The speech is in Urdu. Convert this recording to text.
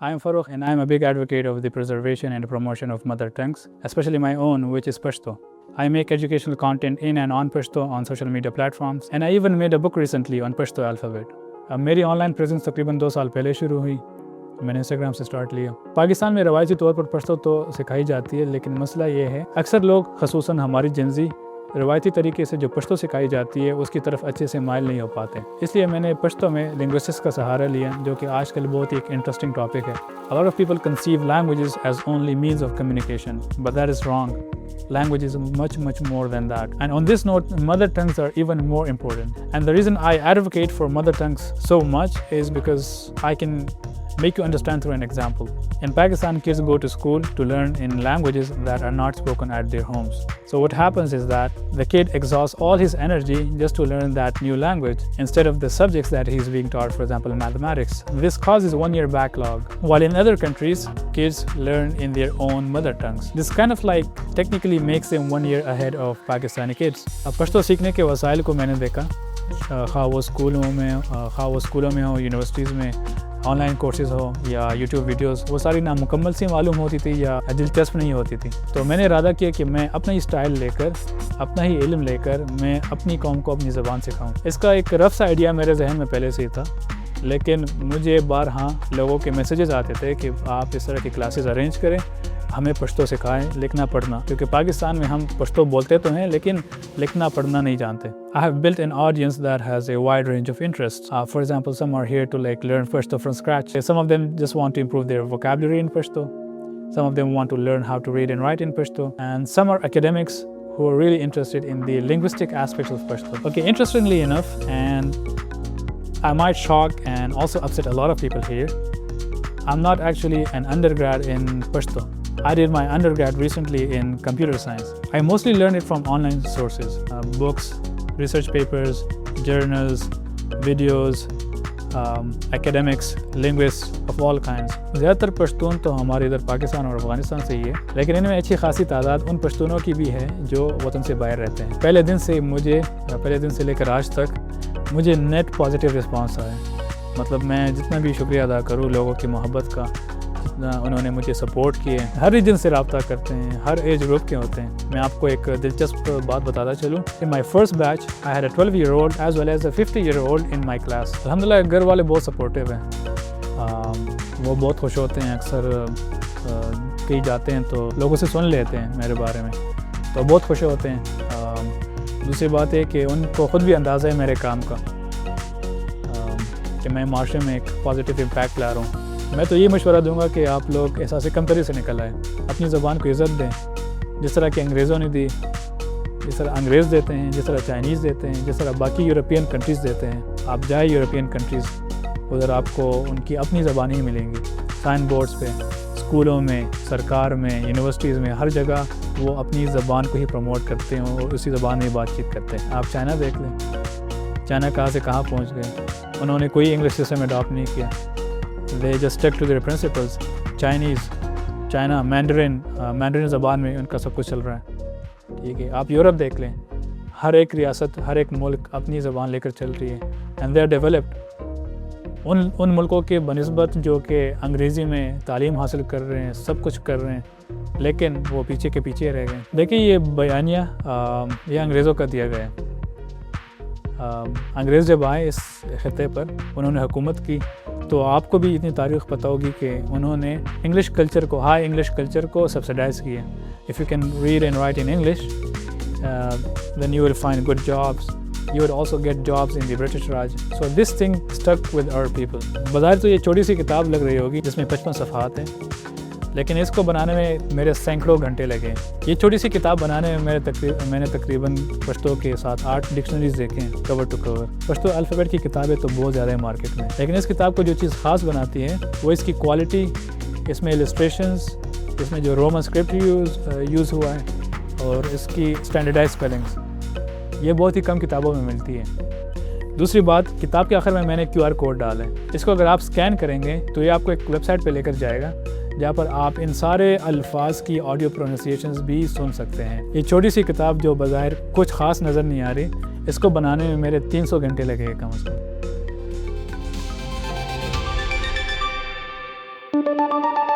I am Farooq and I am a big advocate of the preservation and promotion of mother tongues, especially my own, which is Pashto. I make educational content in and on Pashto on social media platforms, and I even made a book recently on Pashto alphabet. اب میری آن لائن پریزنس تقریباً 2 سال پہلے شروع ہوئی. میں نے انسٹاگرام سے سٹارٹ لیا. پاکستان میں روایتی طور پر پشتو تو سکھائی جاتی ہے، لیکن مسئلہ یہ ہے اکثر لوگ خصوصاً ہماری جنزی روایتی طریقے سے جو پشتو سکھائی جاتی ہے اس کی طرف اچھے سے مائل نہیں ہو پاتے. اس لیے میں نے پشتو میں لنگوسٹکس کا سہارا لیا، جو کہ آج کل بہت ہی ایک انٹرسٹنگ ٹاپک ہے. A lot of people conceive languages as only means of communication, but that is wrong. Language is much more than that. And on this note, mother tongues are even more important. And the reason I advocate for mother tongues so much is because I can make you understand through an example. In Pakistan, kids go to school to learn in languages that are not spoken at their homes. So what happens is that the kid exhausts all his energy just to learn that new language instead of the subjects that he's being taught, for example, mathematics. This causes 1-year backlog. While in other countries, kids learn in their own mother tongues. This kind of like technically makes them 1 year ahead of Pakistani kids. Pashto سیکھنے کے وسائل کو میں نے دیکھا، خواہ وہ اسکولوں میں ہو، یونیورسٹیز میں آن لائن کورسز ہو یا یوٹیوب ویڈیوز، وہ ساری نامکمل سی معلوم ہوتی تھی یا دلچسپ نہیں ہوتی تھی. تو میں نے ارادہ کیا کہ میں اپنا ہی اسٹائل لے کر، اپنا ہی علم لے کر میں اپنی قوم کو اپنی زبان سکھاؤں. اس کا ایک رف سا آئیڈیا میرے ذہن میں پہلے سے ہی تھا، لیکن مجھے بارہا لوگوں کے میسیجز آتے تھے کہ آپ اس طرح کی کلاسز ارینج کریں، ہمیں پشتو سکھائیں لکھنا پڑھنا، کیونکہ پاکستان میں ہم پشتو بولتے تو ہیں لیکن لکھنا پڑھنا نہیں جانتے. I have built an audience that has a wide range of interests. For example, some are here to learn Pashto from scratch. Some of them just want to improve their vocabulary in Pashto. Some of them want to learn how to read and write in Pashto. And some are academics who are really interested in the linguistic aspects of Pashto. Okay, interestingly enough, and I might shock and also upset a lot of people here, I'm not actually an undergrad in Pashto. I did my undergrad recently in computer science. I mostly learned it from online sources, books, research papers, journals, videos, academics, linguists of all kinds. زیادہ تر پشتون تو ہمارے ادھر پاکستان اور افغانستان سے ہی ہے، لیکن ان میں اچھی خاصی تعداد ان پشتونوں کی بھی ہے جو وطن سے باہر رہتے ہیں. پہلے دن سے لے کر آج تک مجھے نیٹ پازیٹیو رسپانس آیا. مطلب میں جتنا بھی شکریہ ادا کروں لوگوں کی محبت کا، انہوں نے مجھے سپورٹ کیے. ہر ریجن سے رابطہ کرتے ہیں، ہر ایج گروپ کے ہوتے ہیں. میں آپ کو ایک دلچسپ بات بتاتا چلوں. In my first batch, I had a 12-year-old as well as a 50-year-old in my class. الحمدللہ گھر والے بہت سپورٹیو ہیں، وہ بہت خوش ہوتے ہیں. اکثر کہیں جاتے ہیں تو لوگوں سے سن لیتے ہیں میرے بارے میں، تو بہت خوش ہوتے ہیں. دوسری بات ہے کہ ان کو خود بھی اندازہ ہے میرے کام کا کہ میں معاشرے میں ایک پازیٹیو امپیکٹ لا رہا ہوں. میں تو یہ مشورہ دوں گا کہ آپ لوگ احساس کمتری سے نکل آئیں، اپنی زبان کو عزت دیں، جس طرح کہ انگریزوں نے دی، جس طرح انگریز دیتے ہیں، جس طرح چائنیز دیتے ہیں، جس طرح باقی یورپین کنٹریز دیتے ہیں. آپ جائیں یورپین کنٹریز، ادھر آپ کو ان کی اپنی زبانیں ہی ملیں گی. سائن بورڈز پہ، اسکولوں میں، سرکار میں، یونیورسٹیز میں، ہر جگہ وہ اپنی زبان کو ہی پروموٹ کرتے ہیں اور اسی زبان میں بات چیت کرتے ہیں. آپ چائنا دیکھ لیں، چائنا کہاں سے کہاں پہنچ گئے. انہوں نے کوئی انگلش سسٹم اڈاپٹ نہیں کیا. They just stuck to their principles. China Mandarin زبان میں ان کا سب کچھ چل رہا ہے. ٹھیک ہے، آپ یورپ دیکھ لیں، ہر ایک ریاست، ہر ایک ملک اپنی زبان لے کر چل رہی ہے. And they are developed. ان ملکوں کے بنسبت جو کہ انگریزی میں تعلیم حاصل کر رہے ہیں، سب کچھ کر رہے ہیں، لیکن وہ پیچھے کے پیچھے رہ گئے. دیکھیں یہ بیانیہ یہ انگریزوں کا دیا گیا ہے. انگریز جب آئے اس خطے پر، انہوں نے حکومت کی، تو آپ کو بھی اتنی تاریخ پتہ ہوگی کہ انہوں نے انگلش کلچر کو، ہائی انگلش کلچر کو سبسیڈائز کیا. If you can read and write in English, then you will find good jobs. You would also get jobs in the British Raj. So this thing stuck with our people. بظاہر تو یہ چھوٹی سی کتاب لگ رہی ہوگی جس میں 55 صفحات ہیں، لیکن اس کو بنانے میں میرے سینکڑوں گھنٹے لگے. یہ چھوٹی سی کتاب بنانے میں میں نے تقریباً پشتو کے ساتھ 8 ڈکشنریز دیکھے ہیں کور ٹو کور. پشتو الفابیٹ کی کتابیں تو بہت زیادہ ہیں مارکیٹ میں، لیکن اس کتاب کو جو چیز خاص بناتی ہے وہ اس کی کوالٹی، اس میں السٹریشنز، اس میں جو رومن اسکرپٹ یوز ہوا ہے اور اس کی اسٹینڈرڈائز اسپیلنگس، یہ بہت ہی کم کتابوں میں ملتی ہے. دوسری بات، کتاب کے آخر میں نے QR کوڈ ڈالا ہے. اس کو اگر آپ اسکین کریں گے تو یہ آپ کو ایک ویب سائٹ پہ لے کر جائے گا جہاں پر آپ ان سارے الفاظ کی آڈیو پروننسیشنز بھی سن سکتے ہیں. یہ چھوٹی سی کتاب جو بظاہر کچھ خاص نظر نہیں آ رہی، اس کو بنانے میں میرے 300 گھنٹے لگے کم از کم. Thank you.